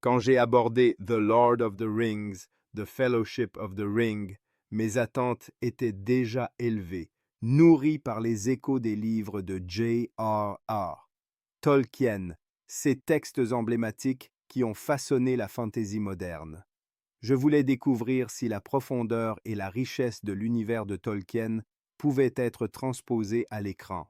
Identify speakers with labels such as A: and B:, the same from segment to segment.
A: Quand j'ai abordé The Lord of the Rings, The Fellowship of the Ring, mes attentes étaient déjà élevées, nourries par les échos des livres de J.R.R. Tolkien, ces textes emblématiques qui ont façonné la fantaisie moderne. Je voulais découvrir si la profondeur et la richesse de l'univers de Tolkien pouvaient être transposées à l'écran.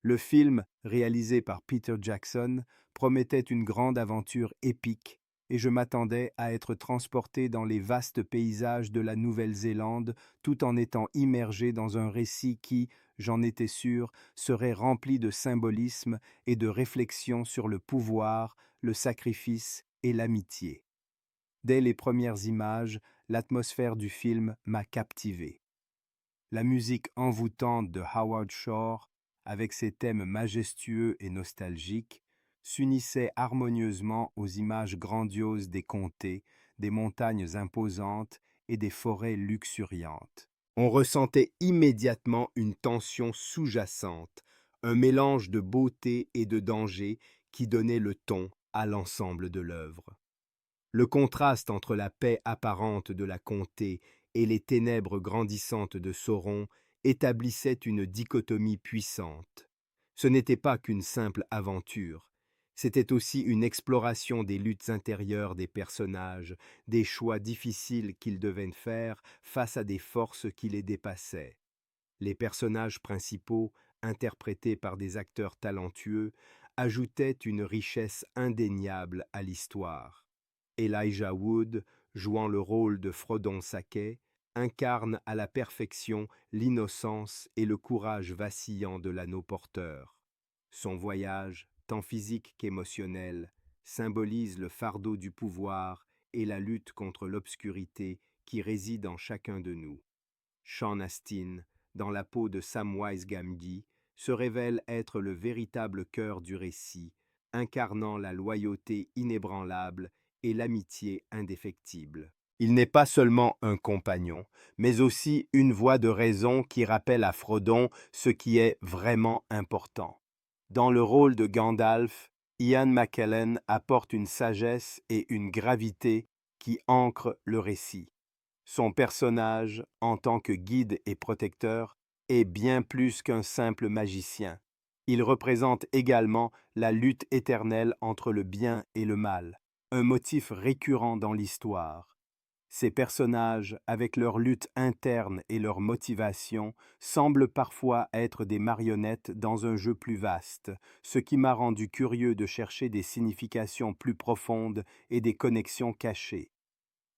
A: Le film, réalisé par Peter Jackson, promettait une grande aventure épique et je m'attendais à être transporté dans les vastes paysages de la Nouvelle-Zélande tout en étant immergé dans un récit qui, j'en étais sûr, serait rempli de symbolisme et de réflexions sur le pouvoir, le sacrifice et l'amitié. Dès les premières images, l'atmosphère du film m'a captivé. La musique envoûtante de Howard Shore, avec ses thèmes majestueux et nostalgiques, s'unissait harmonieusement aux images grandioses des comtés, des montagnes imposantes et des forêts luxuriantes. On ressentait immédiatement une tension sous-jacente, un mélange de beauté et de danger qui donnait le ton à l'ensemble de l'œuvre. Le contraste entre la paix apparente de la comté et les ténèbres grandissantes de Sauron établissait une dichotomie puissante. Ce n'était pas qu'une simple aventure, c'était aussi une exploration des luttes intérieures des personnages, des choix difficiles qu'ils devaient faire face à des forces qui les dépassaient. Les personnages principaux, interprétés par des acteurs talentueux, ajoutaient une richesse indéniable à l'histoire. Elijah Wood, jouant le rôle de Frodon Sacquet, incarne à la perfection l'innocence et le courage vacillant de l'anneau porteur. Son voyage, tant physique qu'émotionnel, symbolise le fardeau du pouvoir et la lutte contre l'obscurité qui réside en chacun de nous. Sean Astin, dans la peau de Samwise Gamgee, se révèle être le véritable cœur du récit, incarnant la loyauté inébranlable et l'amitié indéfectible. Il n'est pas seulement un compagnon, mais aussi une voix de raison qui rappelle à Frodon ce qui est vraiment important. Dans le rôle de Gandalf, Ian McKellen apporte une sagesse et une gravité qui ancrent le récit. Son personnage, en tant que guide et protecteur, est bien plus qu'un simple magicien. Il représente également la lutte éternelle entre le bien et le mal, un motif récurrent dans l'histoire. Ces personnages, avec leur lutte interne et leur motivation, semblent parfois être des marionnettes dans un jeu plus vaste, ce qui m'a rendu curieux de chercher des significations plus profondes et des connexions cachées.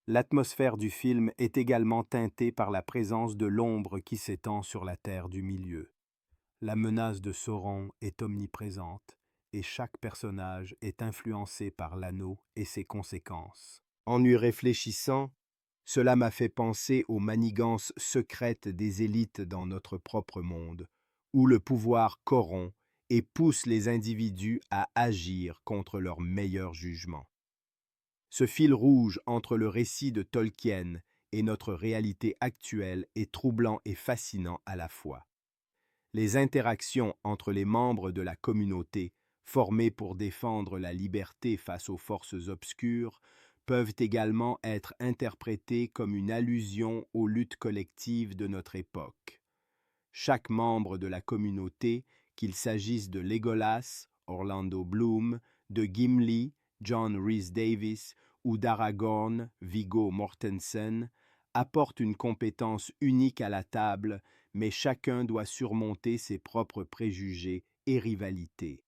A: L'atmosphère du film est également teintée par la présence de l'ombre qui s'étend sur la terre du milieu. La menace de Sauron est omniprésente et chaque personnage est influencé par l'anneau et ses conséquences. En y réfléchissant, cela m'a fait penser aux manigances secrètes des élites dans notre propre monde, où le pouvoir corrompt et pousse les individus à agir contre leur meilleur jugement. Ce fil rouge entre le récit de Tolkien et notre réalité actuelle est troublant et fascinant à la fois. Les interactions entre les membres de la communauté, formés pour défendre la liberté face aux forces obscures, peuvent également être interprétées comme une allusion aux luttes collectives de notre époque. Chaque membre de la communauté, qu'il s'agisse de Legolas, Orlando Bloom, de Gimli, John Rhys Davies ou d'Aragorn, Viggo Mortensen, apporte une compétence unique à la table, mais chacun doit surmonter ses propres préjugés et rivalités.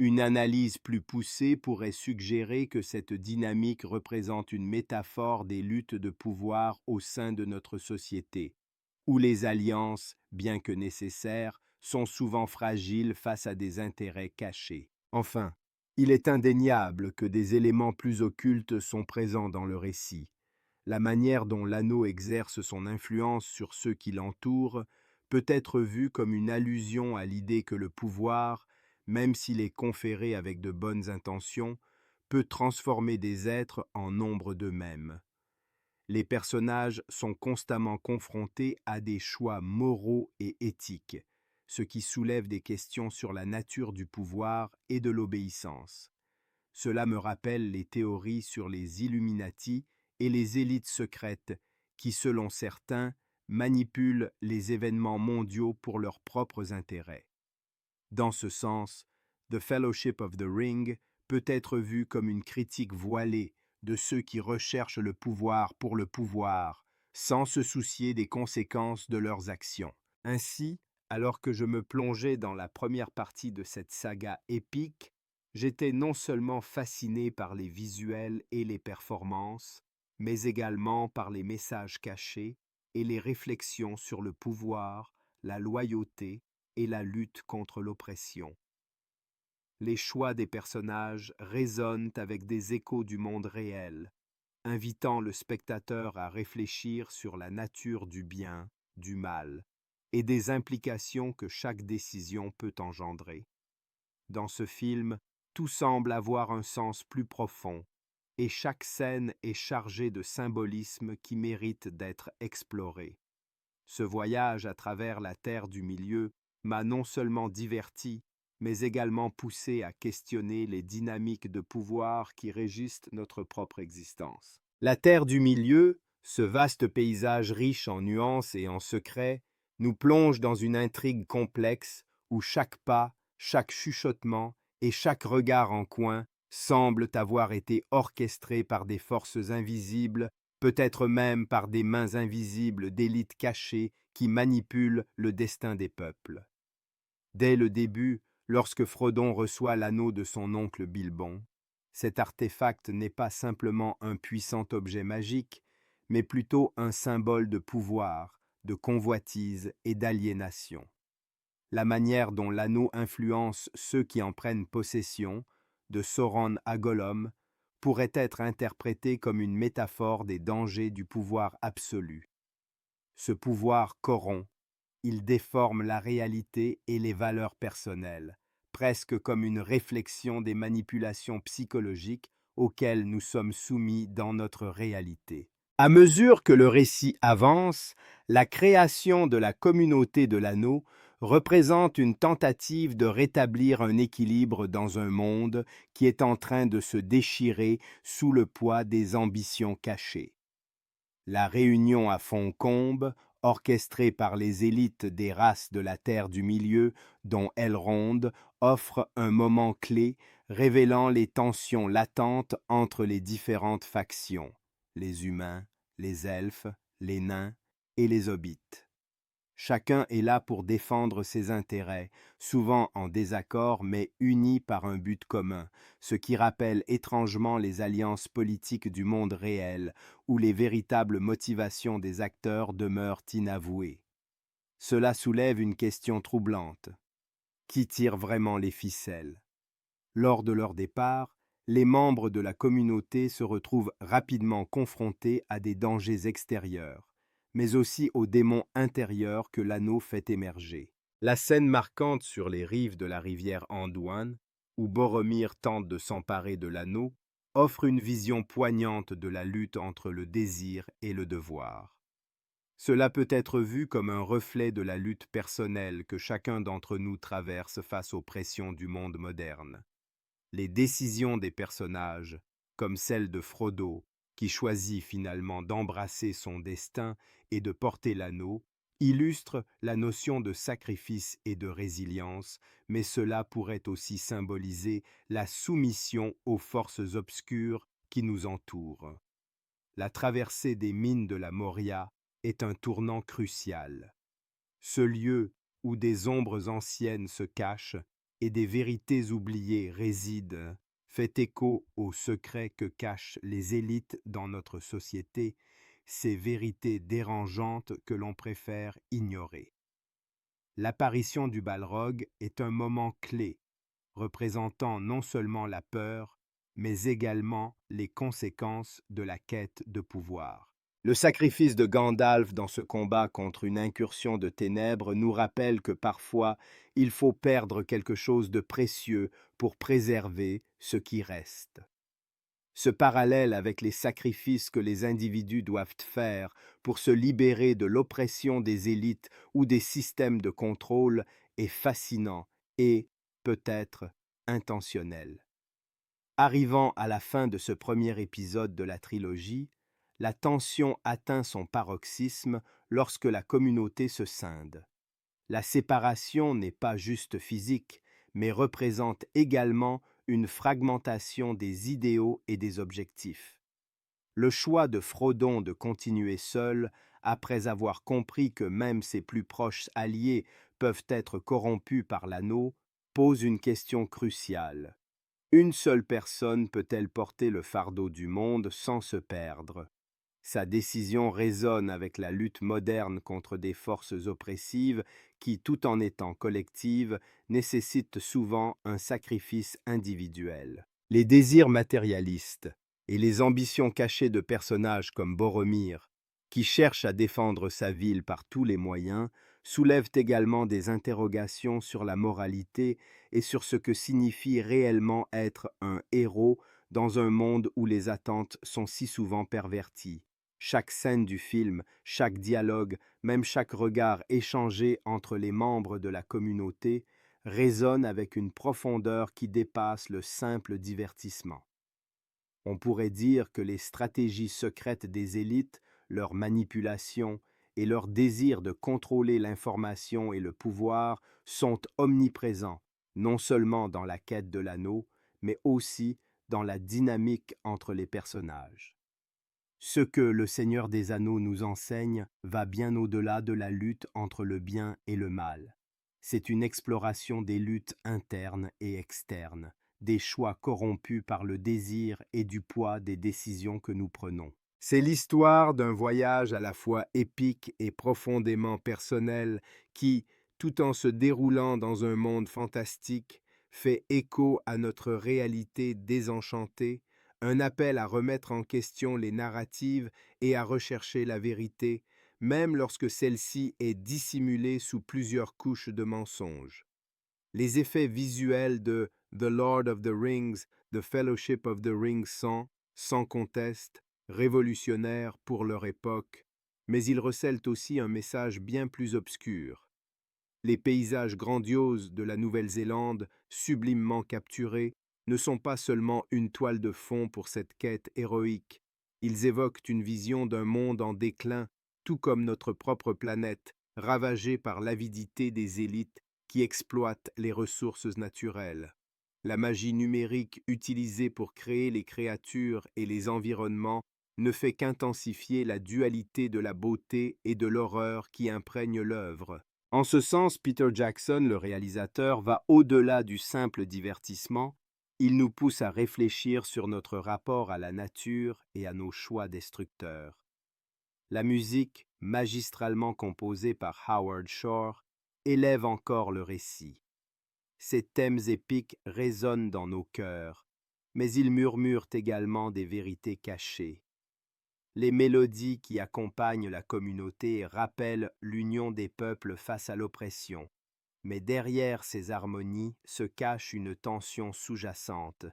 A: Une analyse plus poussée pourrait suggérer que cette dynamique représente une métaphore des luttes de pouvoir au sein de notre société, où les alliances, bien que nécessaires, sont souvent fragiles face à des intérêts cachés. Enfin, il est indéniable que des éléments plus occultes sont présents dans le récit. La manière dont l'anneau exerce son influence sur ceux qui l'entourent peut être vue comme une allusion à l'idée que le pouvoir, même s'il est conféré avec de bonnes intentions, peut transformer des êtres en ombre d'eux-mêmes. Les personnages sont constamment confrontés à des choix moraux et éthiques, ce qui soulève des questions sur la nature du pouvoir et de l'obéissance. Cela me rappelle les théories sur les Illuminati et les élites secrètes qui, selon certains, manipulent les événements mondiaux pour leurs propres intérêts. Dans ce sens, The Fellowship of the Ring peut être vu comme une critique voilée de ceux qui recherchent le pouvoir pour le pouvoir, sans se soucier des conséquences de leurs actions. Ainsi, alors que je me plongeais dans la première partie de cette saga épique, j'étais non seulement fasciné par les visuels et les performances, mais également par les messages cachés et les réflexions sur le pouvoir, la loyauté et la lutte contre l'oppression. Les choix des personnages résonnent avec des échos du monde réel, invitant le spectateur à réfléchir sur la nature du bien, du mal, et des implications que chaque décision peut engendrer. Dans ce film, tout semble avoir un sens plus profond, et chaque scène est chargée de symbolismes qui méritent d'être explorés. Ce voyage à travers la Terre du Milieu m'a non seulement diverti, mais également poussé à questionner les dynamiques de pouvoir qui régissent notre propre existence. La Terre du Milieu, ce vaste paysage riche en nuances et en secrets, nous plonge dans une intrigue complexe où chaque pas, chaque chuchotement et chaque regard en coin semblent avoir été orchestrés par des forces invisibles, peut-être même par des mains invisibles d'élites cachées qui manipulent le destin des peuples. Dès le début, lorsque Frodon reçoit l'anneau de son oncle Bilbon, cet artefact n'est pas simplement un puissant objet magique, mais plutôt un symbole de pouvoir, de convoitise et d'aliénation. La manière dont l'anneau influence ceux qui en prennent possession, de Sauron à Gollum, pourrait être interprétée comme une métaphore des dangers du pouvoir absolu. Ce pouvoir corrompt, il déforme la réalité et les valeurs personnelles, presque comme une réflexion des manipulations psychologiques auxquelles nous sommes soumis dans notre réalité. À mesure que le récit avance, la création de la communauté de l'anneau représente une tentative de rétablir un équilibre dans un monde qui est en train de se déchirer sous le poids des ambitions cachées. La réunion à Fontcombe, orchestrée par les élites des races de la Terre du Milieu, dont Elrond, offre un moment clé révélant les tensions latentes entre les différentes factions, les humains, les elfes, les nains et les hobbits. Chacun est là pour défendre ses intérêts, souvent en désaccord mais unis par un but commun, ce qui rappelle étrangement les alliances politiques du monde réel, où les véritables motivations des acteurs demeurent inavouées. Cela soulève une question troublante. Qui tire vraiment les ficelles? Lors de leur départ, les membres de la communauté se retrouvent rapidement confrontés à des dangers extérieurs, mais aussi aux démons intérieurs que l'anneau fait émerger. La scène marquante sur les rives de la rivière Anduin, où Boromir tente de s'emparer de l'anneau, offre une vision poignante de la lutte entre le désir et le devoir. Cela peut être vu comme un reflet de la lutte personnelle que chacun d'entre nous traverse face aux pressions du monde moderne. Les décisions des personnages, comme celle de Frodo, qui choisit finalement d'embrasser son destin et de porter l'anneau, illustrent la notion de sacrifice et de résilience, mais cela pourrait aussi symboliser la soumission aux forces obscures qui nous entourent. La traversée des mines de la Moria est un tournant crucial. Ce lieu où des ombres anciennes se cachent et des vérités oubliées résident fait écho aux secrets que cachent les élites dans notre société, ces vérités dérangeantes que l'on préfère ignorer. L'apparition du Balrog est un moment clé, représentant non seulement la peur, mais également les conséquences de la quête de pouvoir. Le sacrifice de Gandalf dans ce combat contre une incursion de ténèbres nous rappelle que parfois il faut perdre quelque chose de précieux pour préserver ce qui reste. Ce parallèle avec les sacrifices que les individus doivent faire pour se libérer de l'oppression des élites ou des systèmes de contrôle est fascinant et, peut-être, intentionnel. Arrivant à la fin de ce premier épisode de la trilogie, la tension atteint son paroxysme lorsque la communauté se scinde. La séparation n'est pas juste physique, mais représente également une fragmentation des idéaux et des objectifs. Le choix de Frodon de continuer seul, après avoir compris que même ses plus proches alliés peuvent être corrompus par l'anneau, pose une question cruciale. Une seule personne peut-elle porter le fardeau du monde sans se perdre? Sa décision résonne avec la lutte moderne contre des forces oppressives qui, tout en étant collectives, nécessitent souvent un sacrifice individuel. Les désirs matérialistes et les ambitions cachées de personnages comme Boromir, qui cherchent à défendre sa ville par tous les moyens, soulèvent également des interrogations sur la moralité et sur ce que signifie réellement être un héros dans un monde où les attentes sont si souvent perverties. Chaque scène du film, chaque dialogue, même chaque regard échangé entre les membres de la communauté résonne avec une profondeur qui dépasse le simple divertissement. On pourrait dire que les stratégies secrètes des élites, leur manipulation et leur désir de contrôler l'information et le pouvoir sont omniprésents, non seulement dans la quête de l'anneau, mais aussi dans la dynamique entre les personnages. Ce que le Seigneur des Anneaux nous enseigne va bien au-delà de la lutte entre le bien et le mal. C'est une exploration des luttes internes et externes, des choix corrompus par le désir et du poids des décisions que nous prenons. C'est l'histoire d'un voyage à la fois épique et profondément personnel qui, tout en se déroulant dans un monde fantastique, fait écho à notre réalité désenchantée, un appel à remettre en question les narratives et à rechercher la vérité, même lorsque celle-ci est dissimulée sous plusieurs couches de mensonges. Les effets visuels de The Lord of the Rings, The Fellowship of the Ring sont, sans conteste, révolutionnaires pour leur époque, mais ils recèlent aussi un message bien plus obscur. Les paysages grandioses de la Nouvelle-Zélande, sublimement capturés, ne sont pas seulement une toile de fond pour cette quête héroïque. Ils évoquent une vision d'un monde en déclin, tout comme notre propre planète, ravagée par l'avidité des élites qui exploitent les ressources naturelles. La magie numérique utilisée pour créer les créatures et les environnements ne fait qu'intensifier la dualité de la beauté et de l'horreur qui imprègne l'œuvre. En ce sens, Peter Jackson, le réalisateur, va au-delà du simple divertissement. Il nous pousse à réfléchir sur notre rapport à la nature et à nos choix destructeurs. La musique, magistralement composée par Howard Shore, élève encore le récit. Ces thèmes épiques résonnent dans nos cœurs, mais ils murmurent également des vérités cachées. Les mélodies qui accompagnent la communauté rappellent l'union des peuples face à l'oppression. Mais derrière ces harmonies se cache une tension sous-jacente,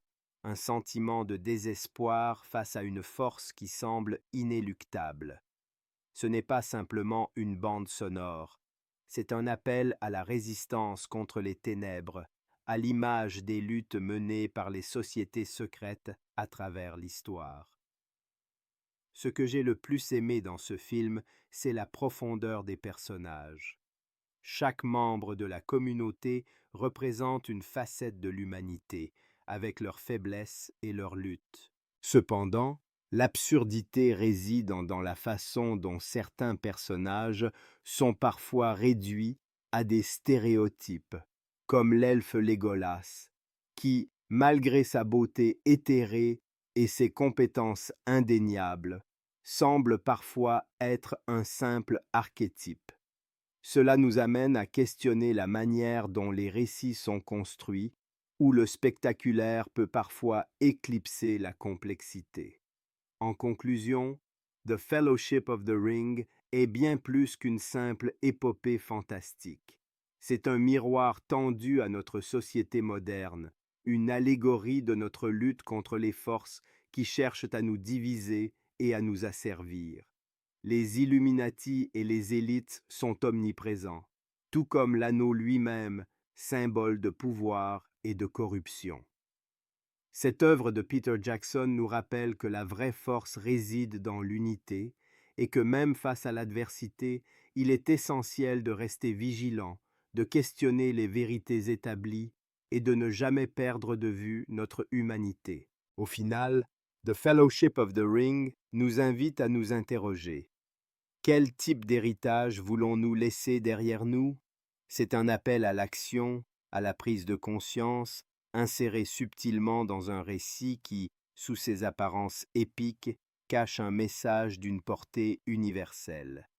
A: un sentiment de désespoir face à une force qui semble inéluctable. Ce n'est pas simplement une bande sonore, c'est un appel à la résistance contre les ténèbres, à l'image des luttes menées par les sociétés secrètes à travers l'histoire. Ce que j'ai le plus aimé dans ce film, c'est la profondeur des personnages. Chaque membre de la communauté représente une facette de l'humanité, avec leurs faiblesses et leurs luttes. Cependant, l'absurdité réside dans la façon dont certains personnages sont parfois réduits à des stéréotypes, comme l'elfe Légolas, qui, malgré sa beauté éthérée et ses compétences indéniables, semble parfois être un simple archétype. Cela nous amène à questionner la manière dont les récits sont construits, où le spectaculaire peut parfois éclipser la complexité. En conclusion, The Fellowship of the Ring est bien plus qu'une simple épopée fantastique. C'est un miroir tendu à notre société moderne, une allégorie de notre lutte contre les forces qui cherchent à nous diviser et à nous asservir. Les Illuminati et les élites sont omniprésents, tout comme l'anneau lui-même, symbole de pouvoir et de corruption. Cette œuvre de Peter Jackson nous rappelle que la vraie force réside dans l'unité et que même face à l'adversité, il est essentiel de rester vigilant, de questionner les vérités établies et de ne jamais perdre de vue notre humanité. Au final, The Fellowship of the Ring nous invite à nous interroger. Quel type d'héritage voulons-nous laisser derrière nous? C'est un appel à l'action, à la prise de conscience, inséré subtilement dans un récit qui, sous ses apparences épiques, cache un message d'une portée universelle.